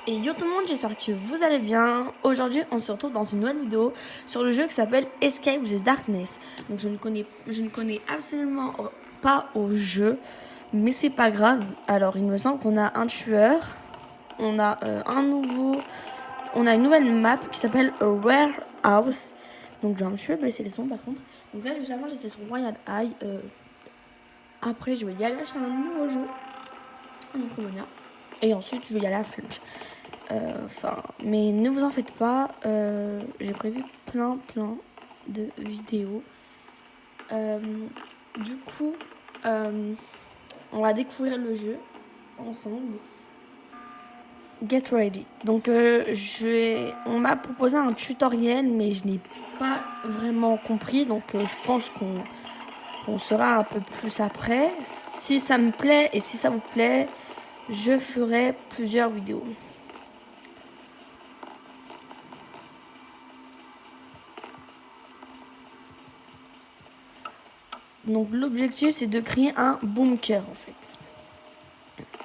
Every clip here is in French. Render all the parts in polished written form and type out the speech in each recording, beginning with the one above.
Et yo tout le monde, j'espère que vous allez bien. Aujourd'hui, on se retrouve dans une nouvelle vidéo sur le jeu qui s'appelle Escape the Darkness. Donc je ne connais absolument pas au jeu, mais c'est pas grave. Alors il me semble qu'on a un tueur, on a on a une nouvelle map qui s'appelle A Warehouse. Donc je vais un petit peu baisser les sons par contre. Donc là justement j'étais sur Royal High. Après je vais y aller acheter un nouveau jeu, un Micromania. Et ensuite je vais y aller à Flunch. Mais ne vous en faites pas, j'ai prévu plein de vidéos. Du coup, on va découvrir le jeu ensemble. Get ready. Donc, on m'a proposé un tutoriel, mais je n'ai pas vraiment compris. Donc, je pense qu'on saura un peu plus après. Si ça me plaît et si ça vous plaît, je ferai plusieurs vidéos. Donc l'objectif c'est de créer un bunker en fait.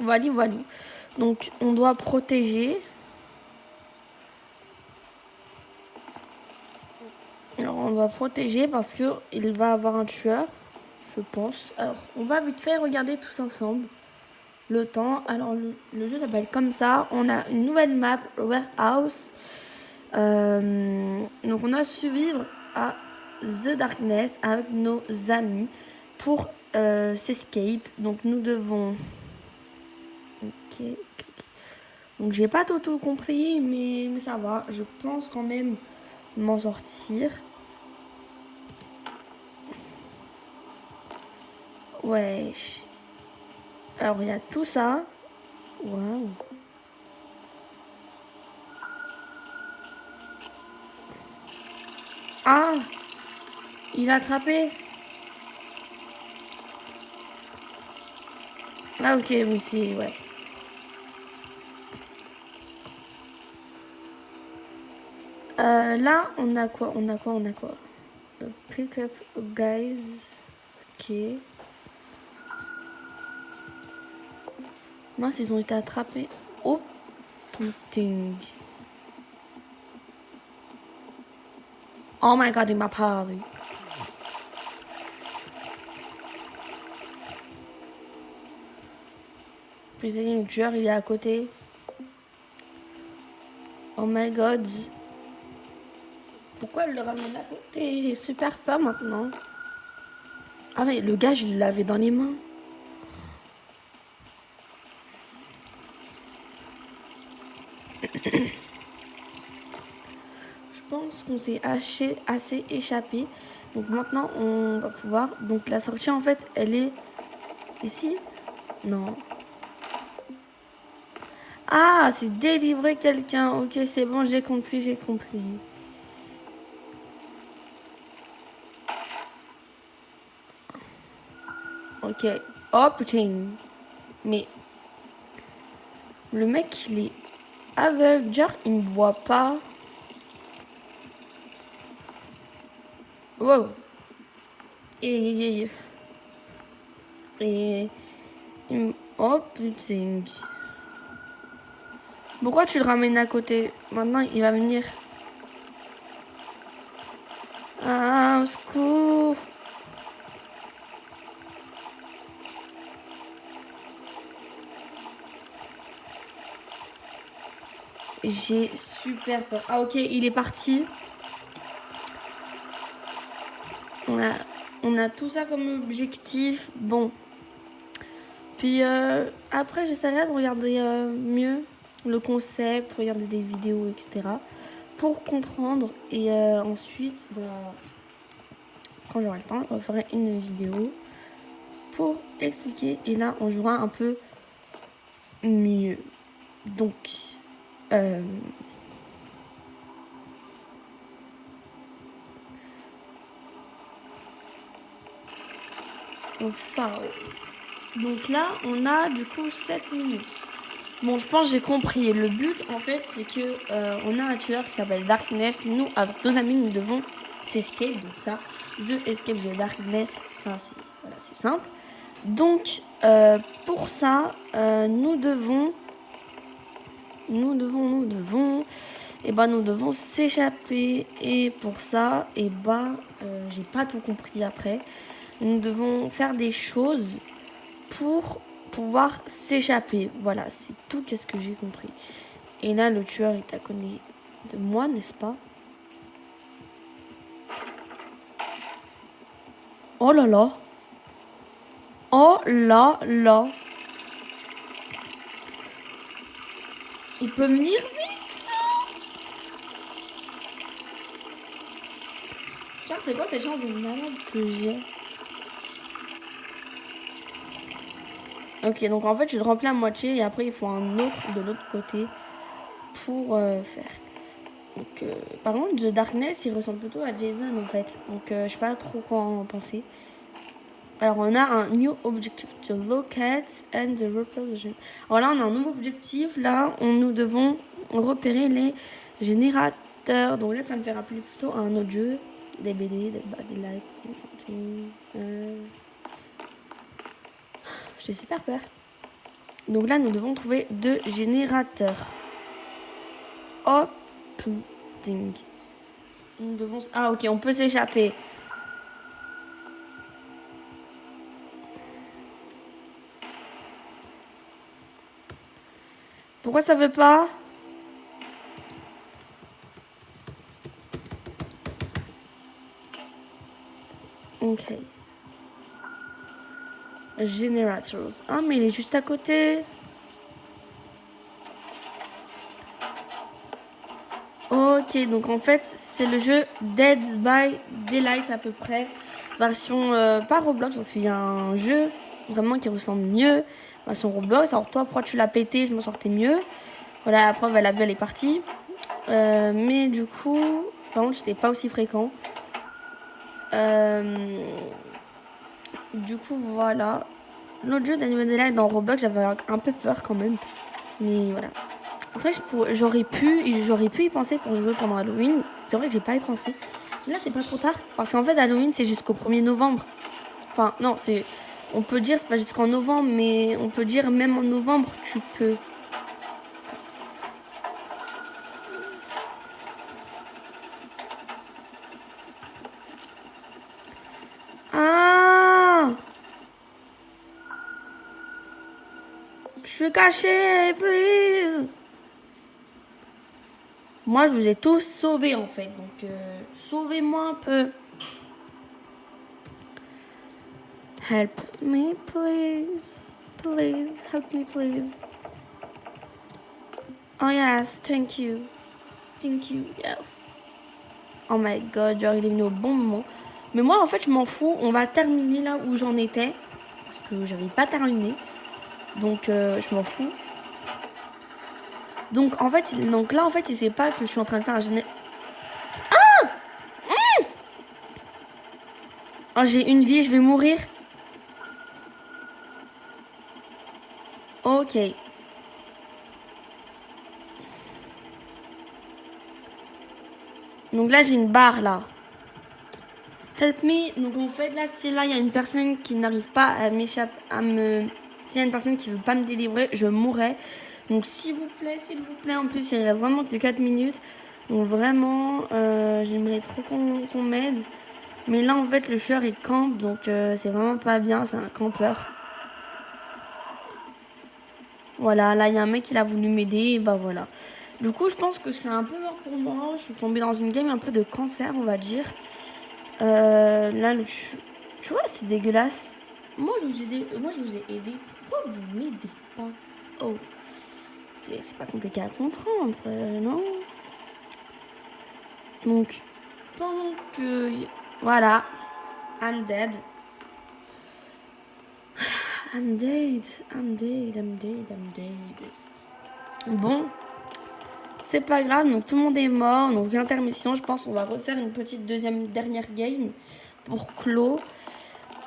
Voilà. Donc on doit protéger. Alors on doit protéger parce que il va avoir un tueur, je pense. Alors on va vite fait regarder tous ensemble le temps. Alors le jeu s'appelle comme ça. On a une nouvelle map Warehouse. Donc on a survivre à The Darkness avec nos amis pour s'escape. Donc nous devons... Ok. Donc j'ai pas tout compris, mais ça va. Je pense quand même m'en sortir. Ouais. Alors il y a tout ça. Waouh. Ah, il a attrapé. Ah ok, oui c'est... Ouais. Là, on a quoi? Pick up guys. Ok. Mince, ils ont été attrapés. Oh putain. Oh my god, il m'a parlé. Putain, le tueur, il est à côté. Oh my god. Pourquoi elle le ramène à côté? J'ai super peur maintenant. Ah mais le gars, je l'avais dans les mains. Je pense qu'on s'est assez échappé. Donc maintenant, on va pouvoir... Donc la sortie, en fait, elle est ici. Non. Ah, c'est délivrer quelqu'un. Ok, c'est bon, j'ai compris. Ok. Oh putain. Mais le mec, il est aveugle. Genre, il me voit pas. Wow. Et... Oh putain. Pourquoi tu le ramènes à côté? Maintenant, il va venir. Ah, au secours. J'ai super peur. Ah ok, il est parti. On a tout ça comme objectif. Bon. Puis après, j'essaierai de regarder mieux le concept, regarder des vidéos, etc. Pour comprendre. Et ensuite, bah, quand j'aurai le temps, je ferai une vidéo pour expliquer. Et là, on jouera un peu mieux. Donc, enfin, donc là, on a du coup 7 minutes. Bon, je pense que j'ai compris. Le but, en fait, c'est que on a un tueur qui s'appelle Darkness. Nous, avec nos amis, nous devons s'escape. Donc ça, The Escape the Darkness, ça, c'est simple. Donc, pour ça, nous devons nous devons s'échapper. Et pour ça, j'ai pas tout compris après. Nous devons faire des choses pour pouvoir s'échapper. Voilà, c'est tout qu'est-ce que j'ai compris. Et là, le tueur est à côté de moi, n'est-ce pas? Oh là là. Oh là là. Il peut venir vite. Genre, c'est quoi cette chance de malade que j'ai? Ok, donc en fait, je le remplis à moitié et après, il faut un autre de l'autre côté pour faire. Donc, par contre, The Darkness, il ressemble plutôt à Jason en fait. Donc, je sais pas trop quoi en penser. Alors, on a un new objective to locate and the repulsion. Alors là, on a un nouveau objectif. Là, nous devons repérer les générateurs. Donc là, ça me fait rappeler plutôt à un autre jeu. Des BD, des lights. J'ai super peur. Donc là, nous devons trouver 2 générateurs. Hop. Ding. Nous devons... Ah, ok, on peut s'échapper. Pourquoi ça veut pas? Ok. Generators. Ah, mais il est juste à côté. Ok, donc en fait, c'est le jeu Dead by Daylight à peu près. Version, pas Roblox, parce qu'il y a un jeu vraiment qui ressemble mieux. Version Roblox. Alors toi, pourquoi tu l'as pété? Je m'en sortais mieux. Voilà, la preuve, la vue, elle est partie. Mais du coup, par contre, c'était pas aussi fréquent. Du coup, voilà. L'autre jeu d'Animal Daylight dans Roblox, j'avais un peu peur quand même. Mais voilà. C'est vrai que j'aurais pu y penser pour jouer pendant Halloween. C'est vrai que j'ai pas y pensé. Là, c'est pas trop tard. Parce qu'en fait, Halloween, c'est jusqu'au 1er novembre. Enfin, non, c'est... On peut dire, c'est pas jusqu'en novembre, mais on peut dire même en novembre, tu peux... Ah! Je suis caché, please! Moi, je vous ai tous sauvés, en fait. Donc, sauvez-moi un peu. Help me, please. Please, help me, please. Oh, yes, thank you. Thank you, yes. Oh my god, genre, il est venu au bon moment. Mais moi, en fait, je m'en fous. On va terminer là où j'en étais. Parce que j'avais pas terminé. Donc, je m'en fous. Donc, en fait, là, en fait, il sait pas que je suis en train de faire un géné... Ah! Oh, j'ai une vie, je vais mourir. Ok. Donc là, j'ai une barre, là. Help me. Donc, en fait, là, si là, il y a une personne qui n'arrive pas à m'échapper, s'il y a une personne qui veut pas me délivrer, je mourrai. Donc, s'il vous plaît, en plus, il reste vraiment que 4 minutes. Donc, vraiment, j'aimerais trop qu'on m'aide. Mais là, en fait, le tueur, il campe. Donc, c'est vraiment pas bien. C'est un campeur. Voilà, là, il y a un mec qui a voulu m'aider. Et bah, voilà. Du coup, je pense que c'est un peu mort pour moi. Je suis tombée dans une game un peu de cancer, on va dire. Là, tu vois, c'est dégueulasse. Moi, je vous ai aidé. Pourquoi vous m'aidez pas? Oh, c'est pas compliqué à comprendre, non? Donc, pendant que... Voilà. I'm dead. I'm dead. Bon. C'est pas grave, donc tout le monde est mort. Donc, intermission, je pense qu'on va refaire une petite dernière game pour clos.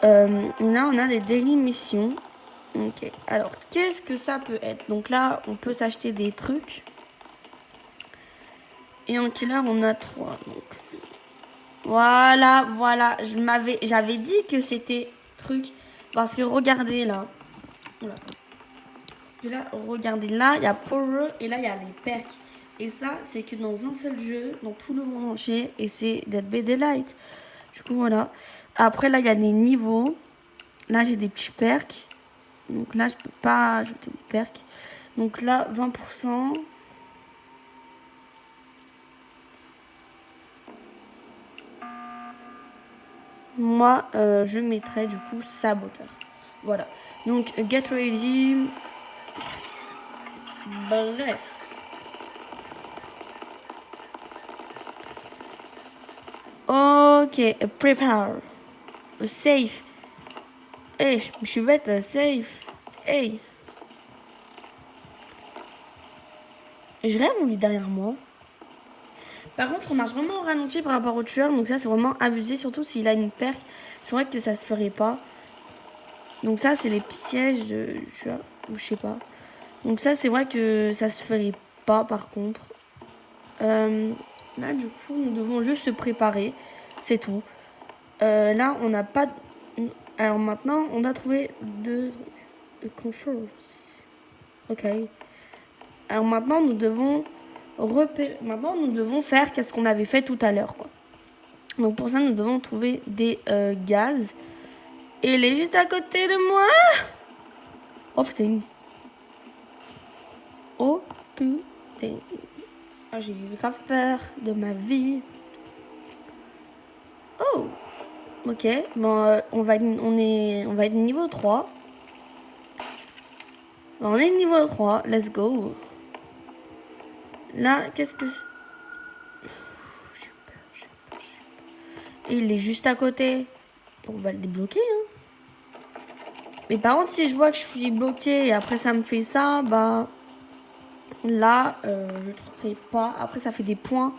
Là, on a les daily missions. Ok, alors, qu'est-ce que ça peut être? Donc là, on peut s'acheter des trucs. Et en killer, on a 3. Donc. Voilà. J'avais dit que c'était truc. Parce que regardez là. Oula. que là, regardez, là, il y a Power et là, il y a les perks. Et ça, c'est que dans un seul jeu, dans tout le monde entier, et c'est Dead by Daylight. Du coup, voilà. Après, là, il y a des niveaux. Là, j'ai des petits perks. Donc là, je peux pas ajouter des perks. Donc là, 20%. Moi, je mettrais du coup saboteur. Voilà. Donc, get ready. Bref. Ok, prepare. Safe. Hey, je suis bête, safe. Hey. Je rêve ou il est derrière moi. Par contre, on marche vraiment au ralenti par rapport au tueur. Donc ça, c'est vraiment abusé. Surtout s'il a une perque. C'est vrai que ça se ferait pas. Donc ça, c'est les pièges de tueur. Ou je sais pas. Donc ça, c'est vrai que ça se ferait pas par contre. Là, du coup, nous devons juste se préparer. C'est tout. Là, on n'a pas... Alors maintenant, on a trouvé deux controls. Ok. Alors maintenant, nous devons Maintenant, nous devons faire qu'est-ce qu'on avait fait tout à l'heure, quoi. Donc pour ça, nous devons trouver des gaz. Et il est juste à côté de moi. Oh putain. Oh putain. Ah, j'ai eu grave peur de ma vie. Oh. Ok. Bon, on va être niveau 3. Bon, on est niveau 3. Let's go. Là, qu'est-ce que... Il est juste à côté. On va le débloquer, hein. Mais par contre, si je vois que je suis bloqué et après ça me fait ça, bah... Là, je trouverai pas. Après, ça fait des points.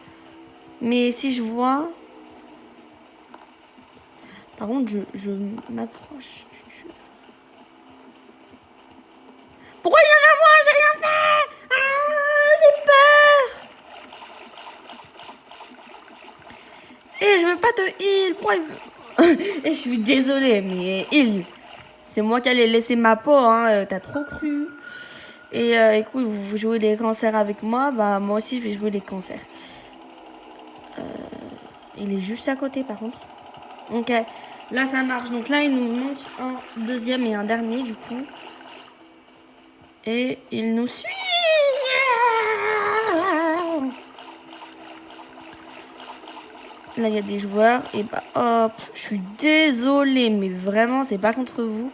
Mais si je vois... Par contre, je m'approche. Pourquoi il vient vers moi? J'ai rien fait. Ah, j'ai peur. Et je veux pas te heal. Pourquoi il veut... Et je suis désolée, mais heal. C'est moi qui allais laisser ma peau, hein. T'as trop cru. Et écoute, vous jouez des cancers avec moi, bah moi aussi je vais jouer des cancers. Il est juste à côté par contre. Ok, là ça marche. Donc là il nous manque un deuxième et un dernier du coup. Et il nous suit. Là il y a des joueurs et bah hop, je suis désolée mais vraiment c'est pas contre vous.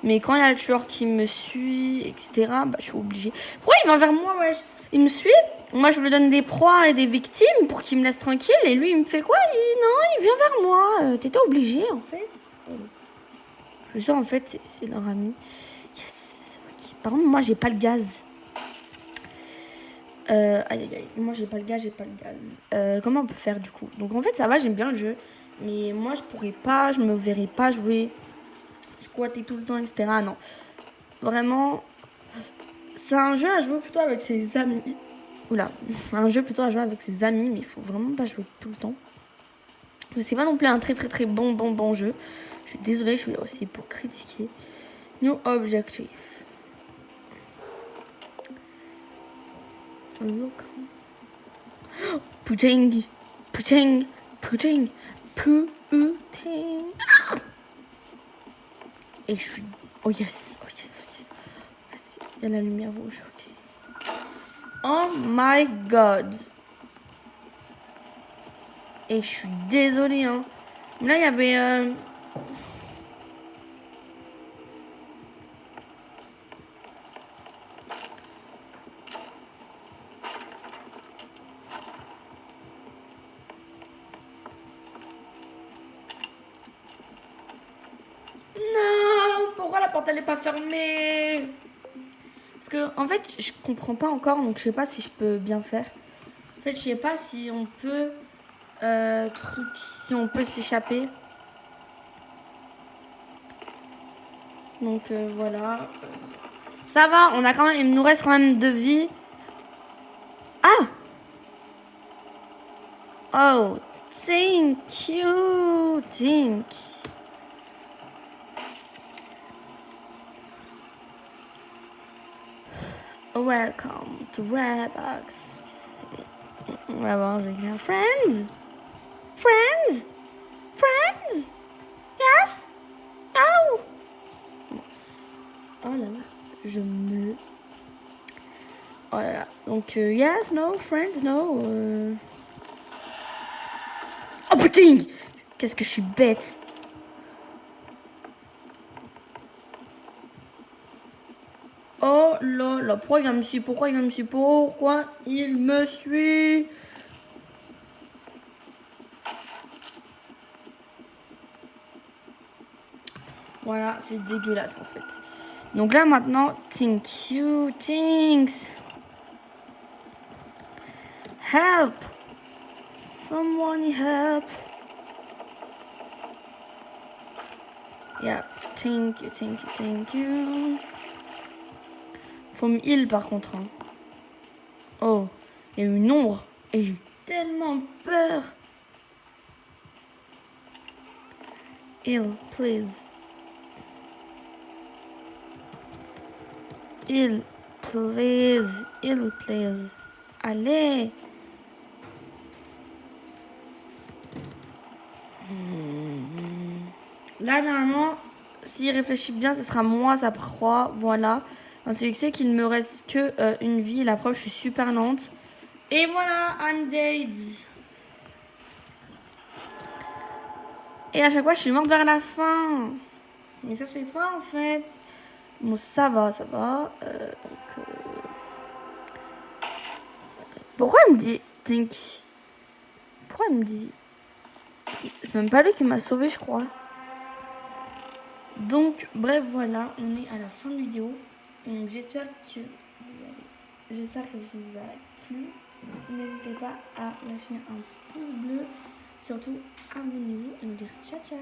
Mais quand il y a le tueur qui me suit, etc., bah je suis obligée. Pourquoi il va vers moi, wesh? Il me suit? Moi, je lui donne des proies et des victimes pour qu'il me laisse tranquille. Et lui, il me fait quoi? Non, il vient vers moi. T'étais obligé, en fait. Je sais, en fait, c'est leur ami. Yes. Okay. Par contre, moi, j'ai pas le gaz. Aïe, aïe, aïe. Moi, j'ai pas le gaz. Comment on peut faire, du coup? Donc, en fait, ça va, j'aime bien le jeu. Mais moi, je me verrais pas jouer, squatter tout le temps, etc. Non. Vraiment, c'est un jeu à jouer plutôt avec ses amis. Oula, un jeu plutôt à jouer avec ses amis, mais il faut vraiment pas jouer tout le temps. C'est pas non plus un très très très bon jeu. Je suis désolée, je suis là aussi pour critiquer. New objective. Putain. Et je suis... Oh yes. Il y a la lumière rouge, ok. Oh my god. Et je suis désolée, hein. Là, il y avait... Non, pourquoi la porte elle est pas fermée? Parce que en fait, je comprends pas encore, donc je sais pas si je peux bien faire. En fait, je sais pas si on peut si on peut s'échapper. Donc voilà. Ça va, on a quand même, il nous reste quand même 2 vies. Ah! Oh, thank you, welcome to Redbox. On va voir, je vais écrire Friends. Friends. Friends. Yes. Oh. Oh là là, je me... Oh là là. Donc, yes, no, friends, no. Oh putain! Qu'est-ce que je suis bête. Oh là là, pourquoi il me suit? Pourquoi il me suit? Pourquoi il me suit? Voilà, c'est dégueulasse en fait. Donc là maintenant, thank you, thanks. Help! Someone help! Yeah, thank you, thank you, thank you. Faut me heal par contre. Hein. Oh, il y a eu une ombre et j'ai eu tellement peur. Heal, please. Heal, please. Heal, please. Allez. Là, normalement, s'il réfléchit bien, ce sera moi sa proie. Voilà. C'est que qu'il ne me reste que une vie. La preuve, je suis super lente. Et voilà, I'm dead. Et à chaque fois, je suis morte vers la fin. Mais ça se fait pas, en fait. Bon, ça va, ça va. Pourquoi il me dit... Pourquoi il me dit... C'est même pas lui qui m'a sauvé, je crois. Donc, bref, voilà. On est à la fin de la vidéo. Donc, j'espère que ça vous a plu. N'hésitez pas à lâcher un pouce bleu. Surtout, abonnez-vous et me dire ciao ciao.